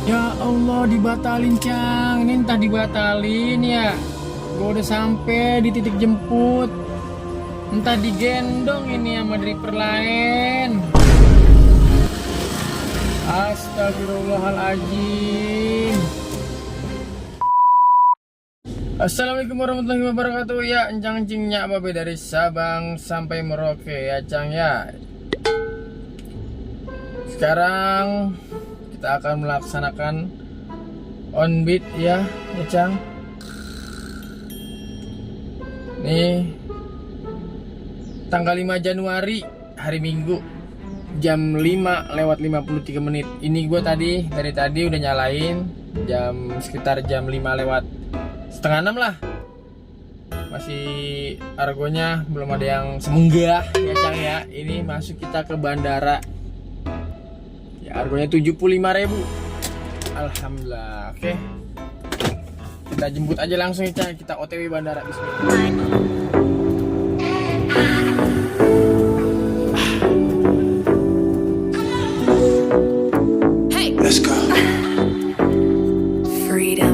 Ya Allah, dibatalin Cang. Ini entah dibatalin ya. Gue udah sampai di titik jemput. Entah digendong ini sama driver lain. Astagfirullahaladzim. Assalamualaikum warahmatullahi wabarakatuh. Ya, encang-encingnya babe dari Sabang sampai Merauke ya Cang ya. Sekarang kita akan melaksanakan on beat ya Cang. Nih tanggal 5 Januari hari Minggu jam 5:53. Ini gue dari tadi udah nyalain sekitar jam 5:30 lah. Masih argonya belum ada yang semenggah ya Cang ya. Ini masuk kita ke bandara. Ya argonya 75.000. Alhamdulillah. Oke. Kita jemput aja langsung ya Cang. Kita OTW bandara. Bismillah. Let's go. Freedom.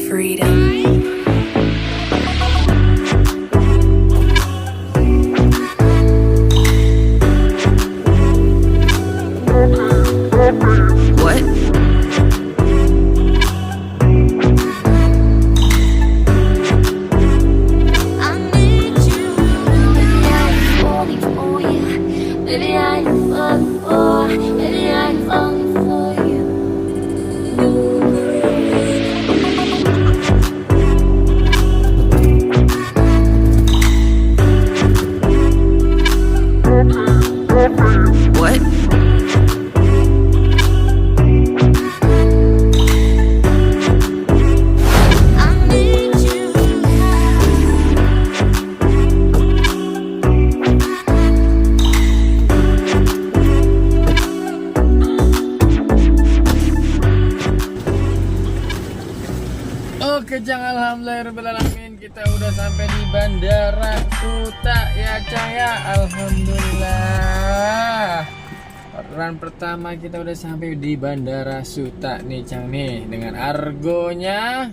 Freedom. What? I need you. Baby, I'm falling for you. Baby, I'm falling for. Baby, I'm falling for you. What? I need you. Oke Cang, alhamdulillahirrahmanirrahim. Kita udah sampai di Bandara Suta ya Cang ya. Alhamdulillah. Orderan pertama kita udah sampai di Bandara Suta nih Cang nih. Dengan argonya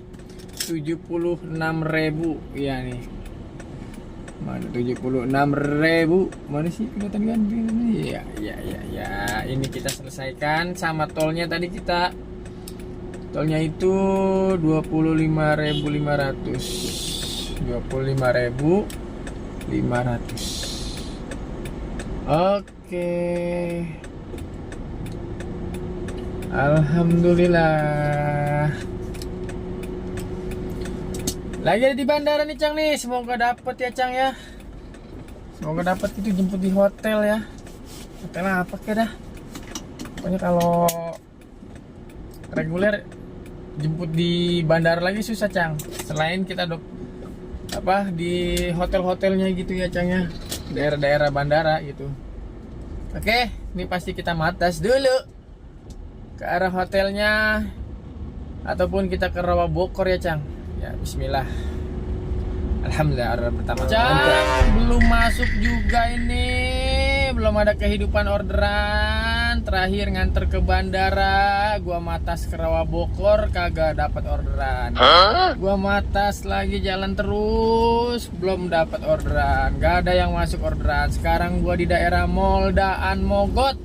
76.000 ya nih. Mana 76.000? Mana sih kelihatan kan? Ya. Ini kita selesaikan sama tolnya tadi kita. Tolnya itu 25.500. 25.500. Oke. Alhamdulillah. Lagi ada di bandara nih Cang nih. Semoga dapet ya Cang ya. Semoga dapet itu jemput di hotel ya. Hotel apa kek dah. Pokoknya kalau reguler jemput di bandara lagi susah Cang. Selain kita di hotel-hotelnya gitu ya Cang ya. Daerah-daerah bandara gitu. Oke, ini pasti kita matas dulu ke arah hotelnya ataupun kita ke Rawa Bokor ya Cang. Ya bismillah. Alhamdulillah order pertama Cang, belum masuk juga ini. Belum ada kehidupan orderan. Terakhir nganter ke bandara, gua matas ke Rawa Bokor kagak dapat orderan. Gua matas lagi jalan terus, belum dapat orderan. Gak ada yang masuk orderan. Sekarang gua di daerah Moldaan Mogot.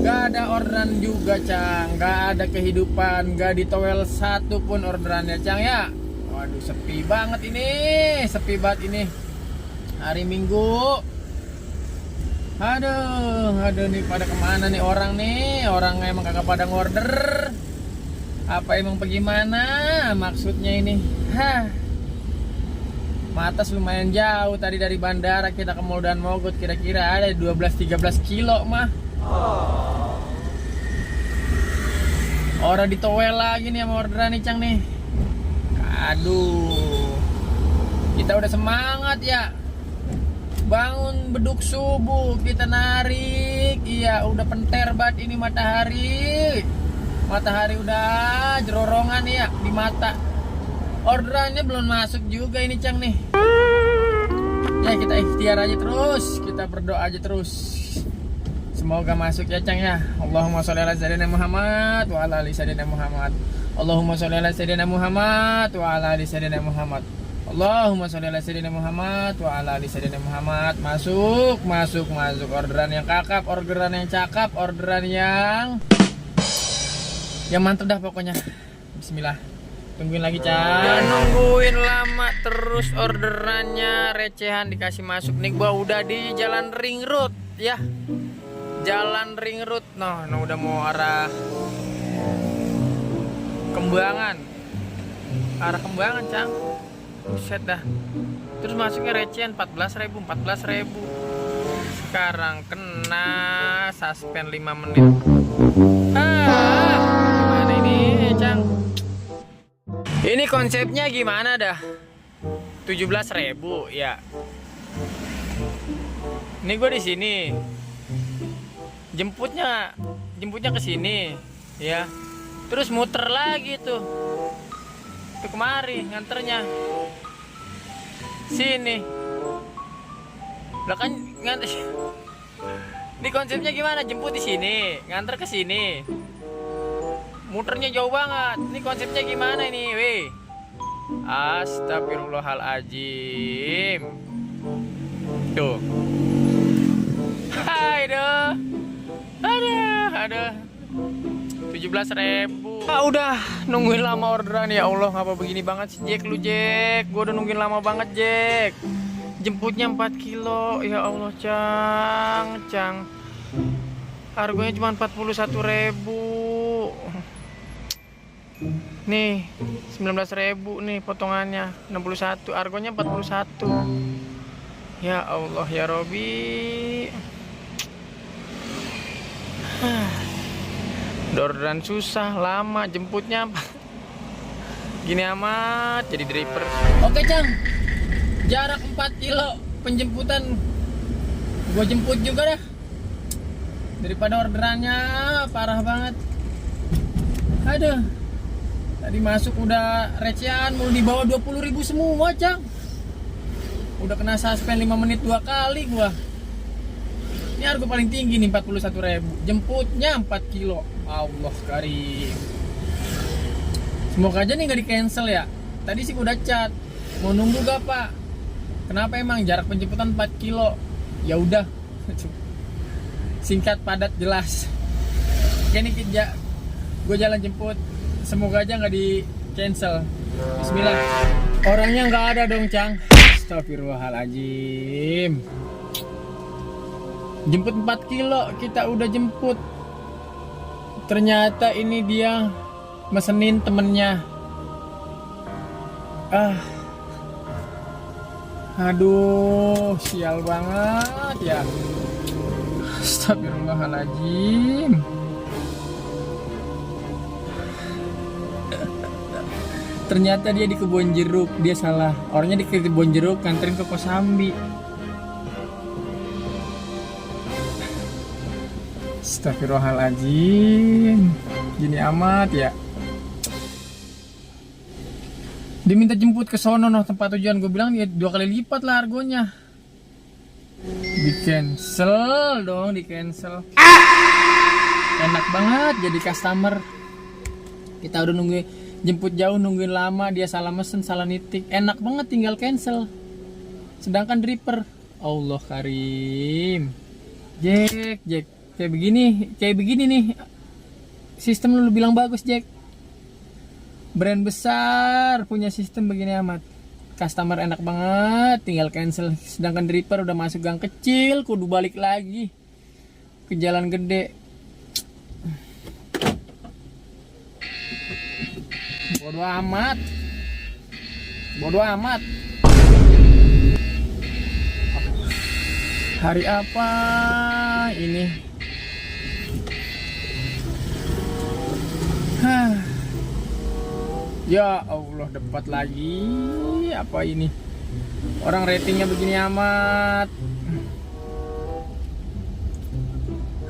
Gak ada orderan juga Cang. Gak ada kehidupan. Gak ditowel satu pun orderannya Cang ya. Waduh sepi banget ini. Sepi banget ini hari Minggu. Aduh nih pada kemana nih orang nih. Orang emang kagak pada ngorder. Apa emang bagaimana maksudnya ini. Matas lumayan jauh tadi dari bandara kita ke Moldaan Mogot. Kira-kira ada 12-13 kilo mah. Orang ditowel lagi nih sama orderan nih Cang nih. Aduh. Kita udah semangat ya. Bangun beduk subuh kita narik. Iya udah penter banget ini matahari. Matahari udah jerorongan ya di mata. Orderannya belum masuk juga ini Cang nih. Ya kita ikhtiar aja terus. Kita berdoa aja terus. Semoga masuk ya Cang ya. Allahumma sholli ala sayyidina Muhammad wa ala ali sayyidina Muhammad. Allahumma sholli ala sayyidina Muhammad wa ala ali sayyidina Muhammad. Allahumma sholli ala sayyidina Muhammad wa ala ali sayyidina Muhammad. Masuk. Orderan yang kakap, orderan yang cakep, orderan yang mantap dah pokoknya. Bismillah. Tungguin lagi Cang. Nungguin lama terus orderannya, recehan dikasih masuk. Nih gua udah di Jalan Ring Road ya. Jalan Ring Road. Nah, udah mau arah Kembangan. Arah Kembangan Cang. Buset dah. Terus masuknya recehan 14.000. Sekarang kena suspend 5 menit. Gimana ini Cang? Ini konsepnya gimana dah? 17.000 ya. Ini gue di sini. Jemputnya ke sini ya. Terus muter lagi tuh. Tuh kemari nganternya. Sini. Lah kan nganter. Ini konsepnya gimana? Jemput di sini, nganter ke sini. Muternya jauh banget. Ini konsepnya gimana ini, weh? Astagfirullahaladzim. Tuh. Aduh. 17.000. Udah nungguin lama orderan ya Allah. Ngapa begini banget sih Jack lu Jack? Gua udah nungguin lama banget Jack. Jemputnya 4 kilo. Ya Allah Cang. Harganya cuma 41.000. Nih 19.000 nih potongannya 61, harganya 41. Ya Allah ya Robi. Orderan susah, lama jemputnya. Gini amat jadi driver. Oke Cang, jarak 4 kilo penjemputan gua jemput juga dah. Daripada orderannya parah banget. Aduh. Tadi masuk udah recehan, mau di bawah 20.000 semua Cang. Udah kena suspend 5 menit 2 kali gua. Ini harga paling tinggi nih 41.000. Jemputnya 4 kilo. Allah karim. Semoga aja nih gak di cancel ya. Tadi sih gua udah chat. Mau nunggu gak Pak? Kenapa emang jarak penjemputan 4 kilo? Ya udah. Singkat, padat, jelas. Oke nih gue jalan jemput. Semoga aja nggak di cancel. Bismillah. Orangnya nggak ada dong Cang. Astagfirullahaladzim. Jemput 4 kilo kita udah jemput. Ternyata ini dia mesenin temennya. Aduh, sial banget ya. Astagfirullahaladzim. Ternyata dia di Kebon Jeruk, dia salah. Orangnya di Kebon Jeruk, nganterin ke Kosambi. Astagfirullahaladzim. Gini amat ya. Diminta jemput ke sono noh tempat tujuan. Gue bilang dia 2 kali lipat lah harganya. Di cancel dong, di cancel. Enak banget jadi customer. Kita udah nungguin jemput jauh, nungguin lama, dia salah mesen, salah nitik. Enak banget tinggal cancel. Sedangkan driver, Allah karim. Jack, kayak begini nih. Sistem lu bilang bagus Jack. Brand besar punya sistem begini amat. Customer enak banget, tinggal cancel. Sedangkan driver udah masuk gang kecil, kudu balik lagi ke jalan gede. Bodoh amat. Hari apa ini? Ya Allah, dapat lagi. Apa ini? Orang ratingnya begini amat.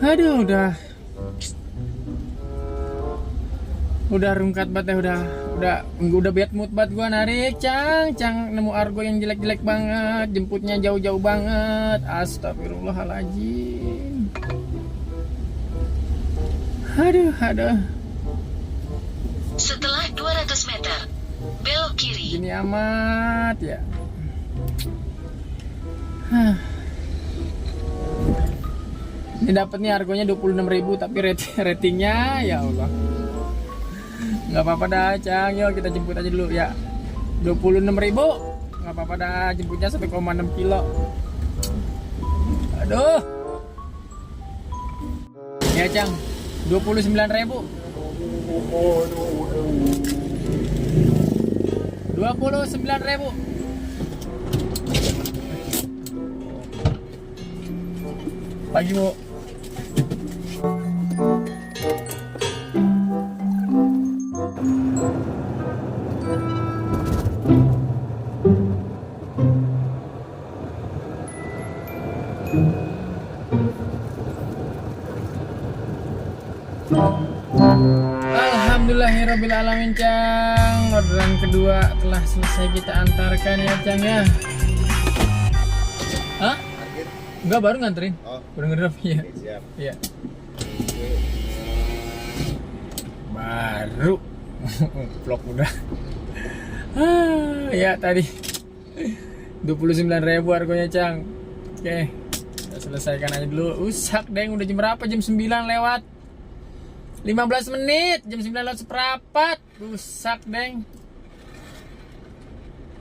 Aduh, udah rungkat banget ya, udah bad mood banget gua narik Cang nemu argo yang jelek-jelek banget, jemputnya jauh-jauh banget. Astagfirullahaladzim. Aduh. Setelah 200 meter, belok kiri. Gini amat ya. Ini dapat nih harganya 26.000 tapi ratingnya ya Allah. Nggak apa-apa dah, Cang. Yuk kita jemput aja dulu ya. 26.000. Nggak apa-apa dah, jemputnya 1,6 kilo. Aduh. Ya, Cang. 29.000. 29.000. Pagi, Bu. Alhamdulillahirrabbilalamin, Cang. Orderan kedua telah selesai kita antarkan ya, Cang ya. Hah? Enggak, baru nganterin. Oh. Baru ngedrop ya. Siap. Iya. Baru vlog udah. Ya tadi 29.000 harganya, Cang. Oke. Kita selesaikan aja dulu. Usak, Deng, udah jam berapa? Jam 9 lewat 15 menit, jam 9 lewat seperempat. Rusak, Deng.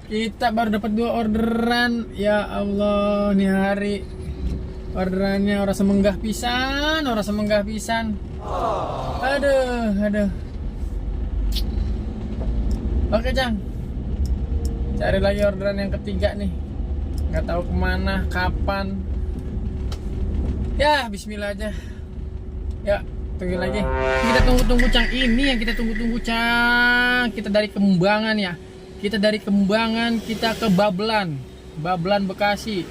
Kita baru dapat 2 orderan. Ya Allah, nih hari orderannya orang semenggah pisan, Aduh. Oke, Cang. Cari lagi orderan yang ketiga nih. Nggak tahu kemana, kapan. Ya, bismillah aja. Ya, tunggu lagi. Kita tunggu-tunggu, Cang. Ini yang kita tunggu-tunggu, Cang. Kita dari Kembangan ya. Kita dari Kembangan kita ke Babelan Bekasi.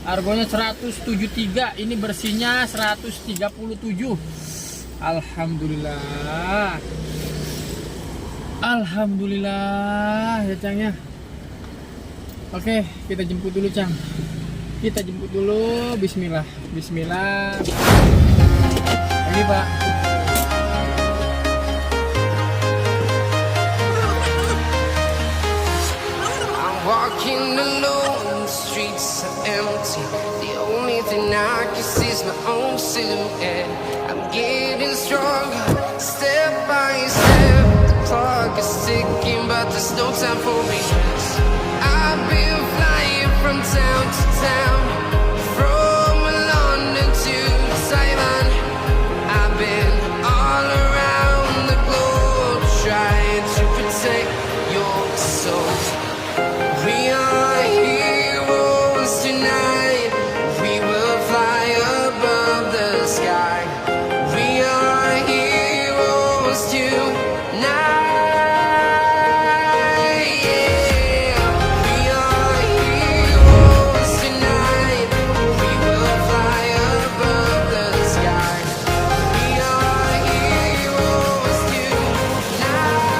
Harganya 173. Ini bersihnya 137. Alhamdulillah ya, Cang ya. Oke, kita jemput dulu, Cang. Kita jemput dulu. Bismillah. Ini, Pak. Walking alone, the streets are empty. The only thing I can see is my own silhouette. I'm getting stronger, step by step. The clock is ticking, but there's no time for me. I've been flying from town to town, from London to Taiwan. I've been all around the globe, trying to protect your soul. We are heroes tonight. We will fly above the sky. We are heroes tonight. Yeah. We are heroes tonight. We will fly above the sky. We are heroes tonight.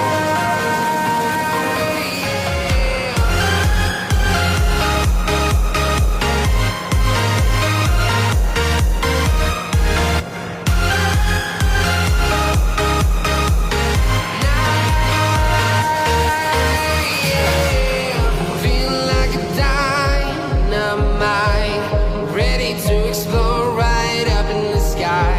Feel like a dynamite, ready to explode right up in the sky.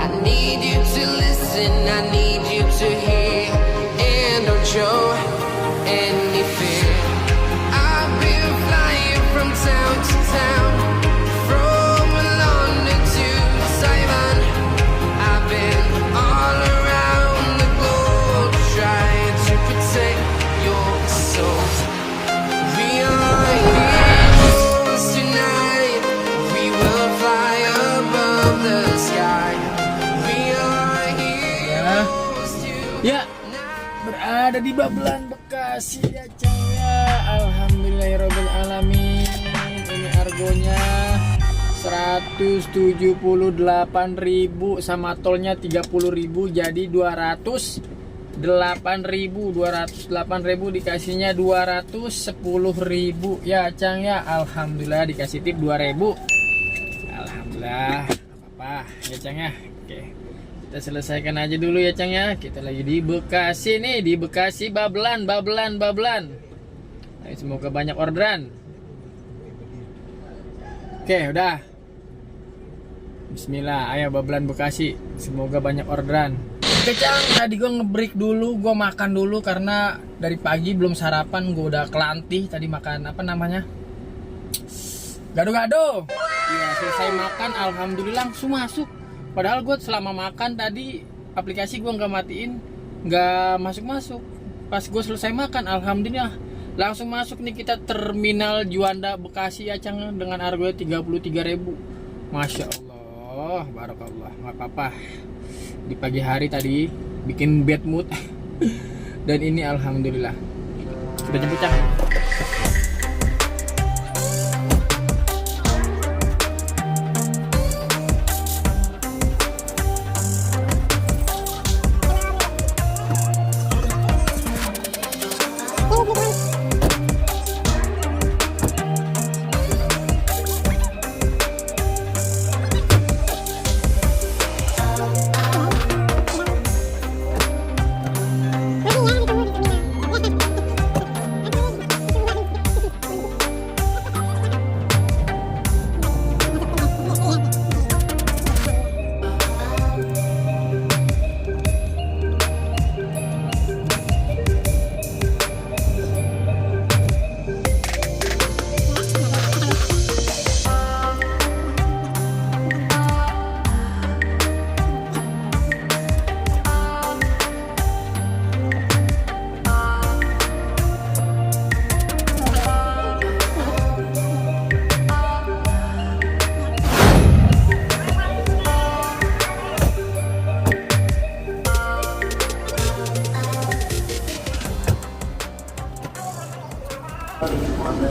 I need you to listen, I need you to hear, and don't show any fear. I've been flying from town to town, from London to Taiwan. I've been all around the globe, trying to protect your soul. We are heroes tonight. We will fly above the sky. We are heroes Ya, tonight. berada di Babelan Bekasi ya, Cang ya. Alhamdulillahirrabbilalamin. Ini harganya 178.000 sama tolnya 30.000, jadi 208.000 dikasihnya 210.000 ya, Cang ya. Alhamdulillah dikasih tip 2.000. Alhamdulillah, apa-apa ya, Cang ya. Oke, Kita selesaikan aja dulu ya Cang ya. Kita lagi di Bekasi nih, di Bekasi Babelan. Ayo, semoga banyak orderan. Oke, udah. Bismillah, ayo Babelan Bekasi. Semoga banyak orderan. Oke Cang, tadi gue nge-break dulu, gue makan dulu karena dari pagi belum sarapan, gue udah kelantih tadi makan apa namanya? Gado-gado. Iya, selesai makan, alhamdulillah langsung masuk. Padahal gue selama makan tadi aplikasi gue nggak matiin, nggak masuk. Pas gue selesai makan, alhamdulillah langsung masuk nih kita terminal Juanda Bekasi ya Cang dengan harga 33.000. Masya Allah, barakallah, nggak apa-apa. Di pagi hari tadi bikin bad mood dan ini alhamdulillah kita jemput Cang.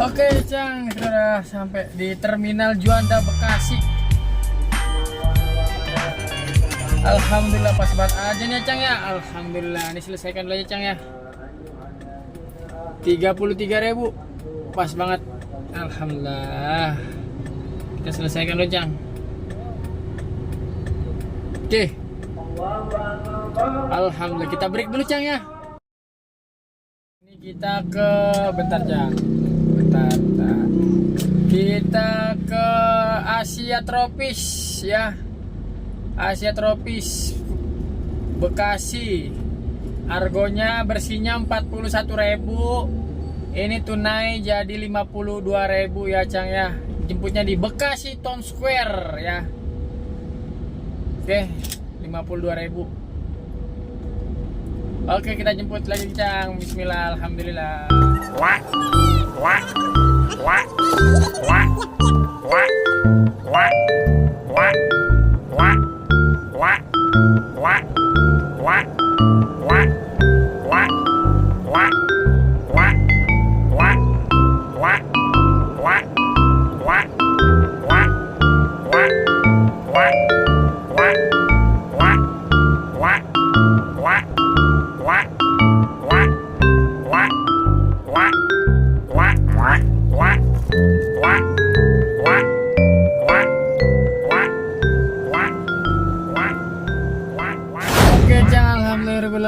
Oke Cang, sudah sampai di terminal Juanda Bekasi. Alhamdulillah pas banget aja nih Cang ya. Alhamdulillah, ini selesaikan dulu aja Cang ya. 33.000 pas banget. Alhamdulillah. Kita selesaikan dulu Cang. Oke. Alhamdulillah, kita break dulu Cang ya. Ini kita ke bentar Cang. Bentar. Kita ke Asia Tropis ya. Asia Tropis Bekasi. Argonya bersihnya 41.000. Ini tunai jadi 52.000 ya Cang ya. Jemputnya di Bekasi Town Square ya. Oke, 52.000. Oke, kita jemput lagi Cang. Bismillah, alhamdulillah.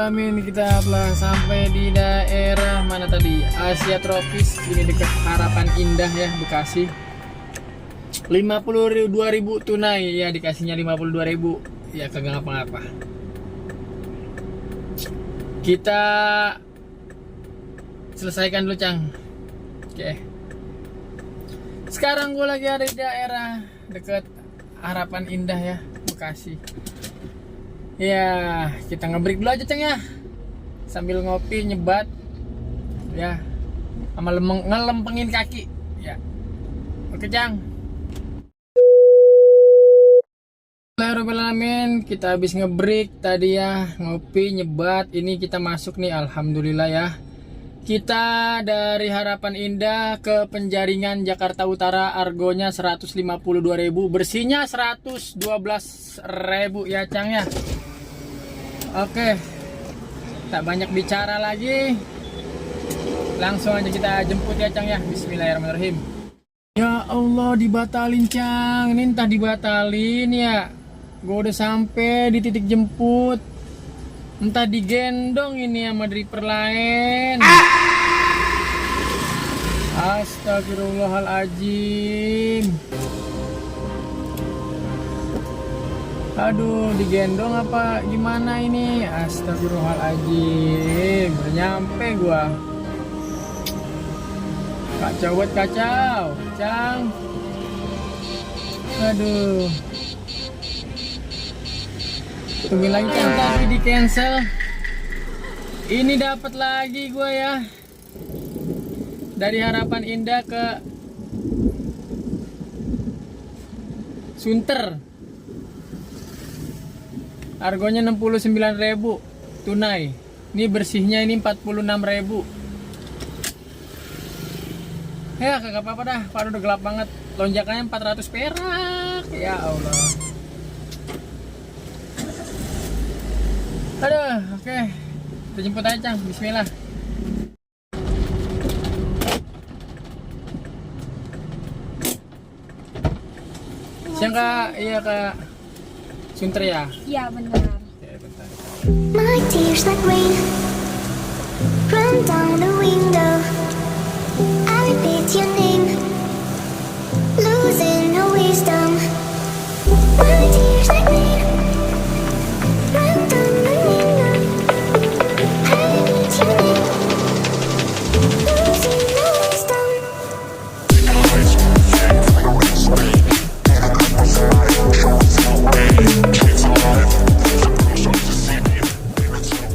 Alhamdulillah, kita telah sampai di daerah mana tadi? Asia Tropis. Ini dekat Harapan Indah ya, Bekasi. 52.000 tunai ya, dikasihnya 52.000. Ya kagak ngapa-ngapa. Kita selesaikan dulu Cang. Oke. Sekarang gue lagi ada di daerah dekat Harapan Indah ya, Bekasi. Ya, kita ngebreak dulu aja Cang ya. Sambil ngopi, nyebat. Ya. Sama ngelempengin kaki. Ya. Oke Cang. Bismillahirrahmanirrahim. Kita habis ngebreak tadi ya, ngopi, nyebat. Ini kita masuk nih, alhamdulillah ya. Kita dari Harapan Indah ke Penjaringan Jakarta Utara, argonya 152.000, bersihnya 112.000 ya Cang ya. Oke, tak banyak bicara lagi, langsung aja kita jemput ya Cang ya. Bismillahirrahmanirrahim. Ya Allah, dibatalin Cang, ini entah dibatalin ya Gue udah sampai di titik jemput. Entah digendong ini sama driver lain. Astagfirullahaladzim. Aduh, digendong apa gimana ini? Astagfirullahaladzim. Udah nyampe gua. Kacau buat kacau, Cang. Aduh. Tungguin lagi kan tapi di cancel. Ini dapat lagi gua ya. Dari Harapan Indah ke Sunter. Harganya 69.000 tunai. Ini bersihnya ini 46.000. Ya kagak apa-apa dah. Waduh udah gelap banget. Lonjakannya 400 perak. Ya Allah. Aduh, oke. Kita jemput aja, Cang. Bismillah. Siang Kak, iya Kak. Sunter ya? Iya benar. Oke, bentar. My tears like rain run down the window. I repeat your name, losing no wisdom. My tears like rain run down the window. I repeat your name, losing no wisdom.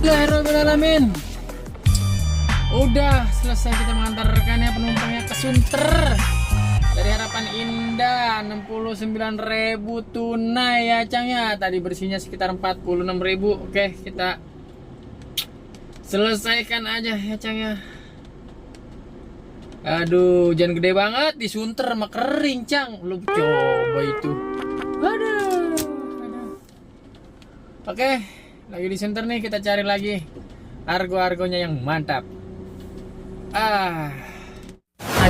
Bismillahirrahmanirrahim. Udah selesai kita mengantarkan ya penumpangnya ke Sunter. Dari Harapan Indah 69.000 tunai ya Cang ya. Tadi bersihnya sekitar 46.000. Oke, kita selesaikan aja ya Cang ya. Aduh, jangan gede banget di Sunter mah kering Cang. Lu coba itu. Aduh. Oke, lagi di Sunter nih, kita cari lagi argo-argonya yang mantap. Nah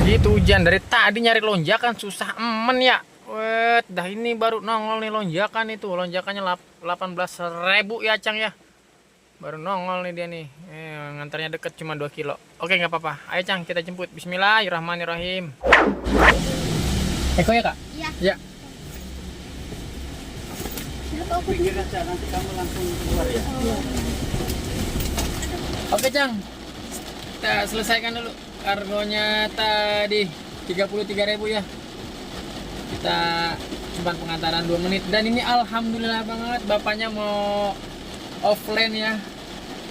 gitu, hujan dari tadi nyari lonjakan susah emen ya. Wet, dah ini baru nongol nih lonjakan itu. Lonjakannya 18.000 ya Cang ya. Baru nongol nih dia nih. Ngantarnya deket cuma 2 kilo. Oke, nggak apa-apa. Ayo Cang, kita jemput. Bismillahirrahmanirrahim. Eko ya Kak? Iya. Ya. Nanti kamu langsung keluar ya. Oke Cang, kita selesaikan dulu argonya tadi 33.000 ya. Kita cuma pengantaran 2 menit. Dan ini alhamdulillah banget, bapaknya mau offline ya.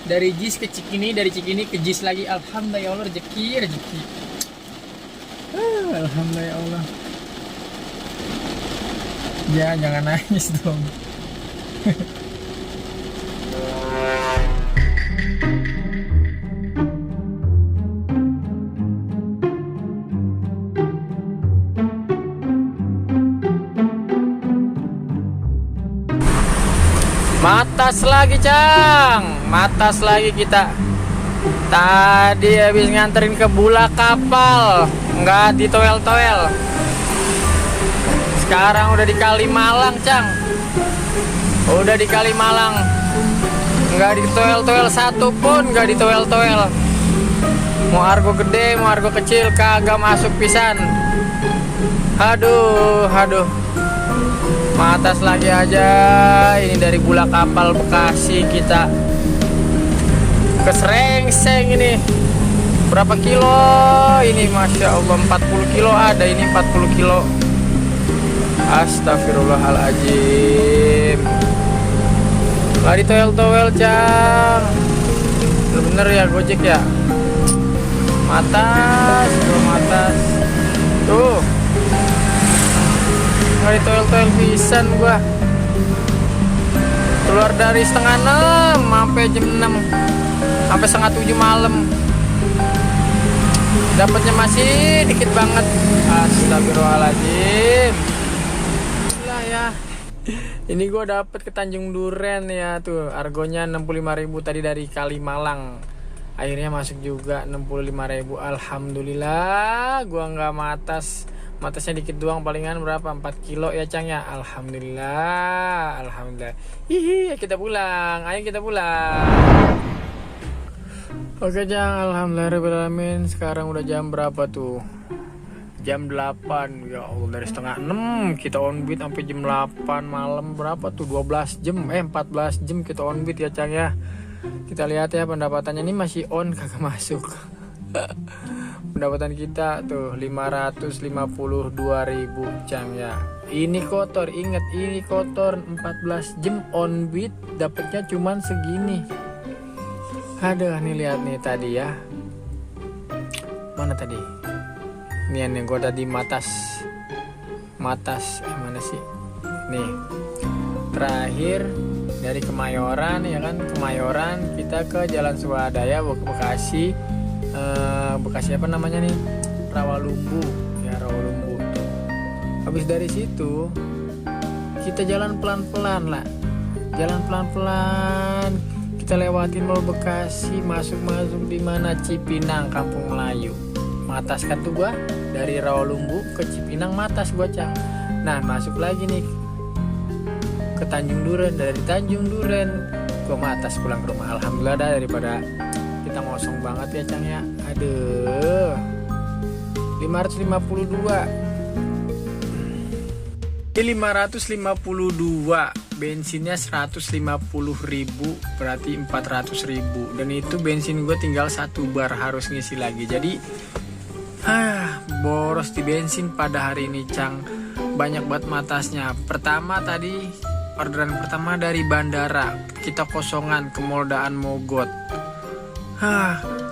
Dari JIS ke Cikini, dari Cikini ke JIS lagi. Alhamdulillah ya Allah, rezeki. Alhamdulillah ya Allah. Ya jangan nangis dong. Matas lagi Cang, matas lagi kita. Tadi habis nganterin ke Bula Kapal, nggak ditoel-toel. Sekarang udah di Kalimalang Cang. Udah di Kalimalang, nggak ditoel-toel satu pun, nggak ditoel-toel. Mau argo gede, mau argo kecil, kagak masuk pisan. Aduh. Matas lagi aja. Ini dari Bula Kapal Bekasi kita ke Srengseng ini. Berapa kilo? Ini Masya Allah 40 kilo ada, ini 40 kilo. Astagfirullahaladzim. Lah di toel-toel Cang. Bener-bener ya Gojek ya. Matas. Tuh. Nggak di toel-toel pisan gua. Keluar dari setengah 6 sampai jam 6, sampai setengah 7 malam. Dapatnya masih dikit banget. Astagfirullahaladzim. Lah ya. Ini gue dapet ke Tanjung Duren ya tuh. Argonya 65.000 tadi dari Kalimalang. Akhirnya masuk juga 65.000. Alhamdulillah. Gua nggak matas Matasnya dikit doang, palingan berapa? 4 kilo ya Cang ya. Alhamdulillah. Alhamdulillah. Hihi, kita pulang. Ayo kita pulang. Oke Cang, alhamdulillahirrahmanirrahim. Sekarang udah jam berapa tuh? Jam 8. Ya Allah, dari setengah 6 kita on beat sampai jam 8 malam. Berapa tuh? 12 jam. 14 jam kita on beat ya Cang ya. Kita lihat ya pendapatannya, ini masih on, kagak masuk. Pendapatan kita tuh 552.000 Cang ya. Ini kotor, ingat ini kotor. 14 jam on beat dapatnya cuman segini. Aduh, nih lihat nih tadi ya. Mana tadi? Ini yang gua tadi matas. Mana sih? Nih. Terakhir dari Kemayoran ya kan, Kemayoran kita ke Jalan Swadaya Bekasi. Bekasi apa namanya nih, Rawalumbu ya, Rawalumbu tuh. Habis dari situ kita jalan pelan-pelan lah, jalan pelan-pelan, kita lewatin Mall Bekasi, masuk di mana, Cipinang, Kampung Melayu. Matas kan tuh gua dari Rawalumbu ke Cipinang, matas gua Cang. Nah masuk lagi nih ke Tanjung Duren, dari Tanjung Duren gua matas pulang ke rumah. Alhamdulillah dah, daripada kita ngosong banget ya Cang ya. Aduh, 552. Ini 552, bensinnya 150.000, berarti 400.000. Dan itu bensin gue tinggal 1 bar, harus ngisi lagi. Jadi boros di bensin pada hari ini Cang. Banyak banget matasnya. Pertama tadi, orderan pertama dari bandara, kita kosongan ke Moldaan Mogot.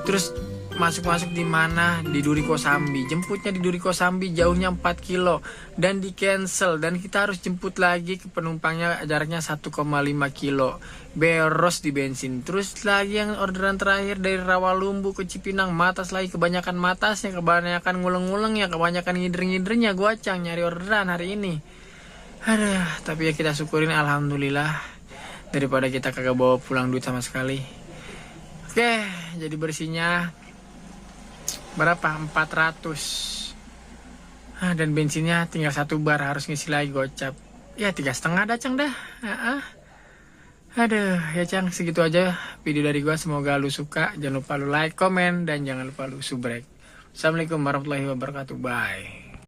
Terus masuk di mana? Di Duri Kosambi. Jemputnya di Duri Kosambi, jauhnya 4 kilo dan di cancel, dan kita harus jemput lagi ke penumpangnya, jaraknya 1,5 kilo. Beros di bensin. Terus lagi yang orderan terakhir dari Rawalumbu ke Cipinang, matas lagi, kebanyakan matasnya, kebanyakan nguleng-nguleng ya, kebanyakan ngider-ngidernya gua Cang nyari orderan hari ini. Aduh, tapi ya kita syukurin, alhamdulillah, daripada kita kagak bawa pulang duit sama sekali. Oke, jadi bersihnya berapa? 400. Dan bensinnya tinggal 1 bar, harus ngisi lagi gocap. Ya 3,5 dah Cang dah. Aduh ya Cang, segitu aja video dari gua. Semoga lu suka. Jangan lupa lu like, komen, dan jangan lupa lu subrek. Assalamualaikum warahmatullahi wabarakatuh. Bye.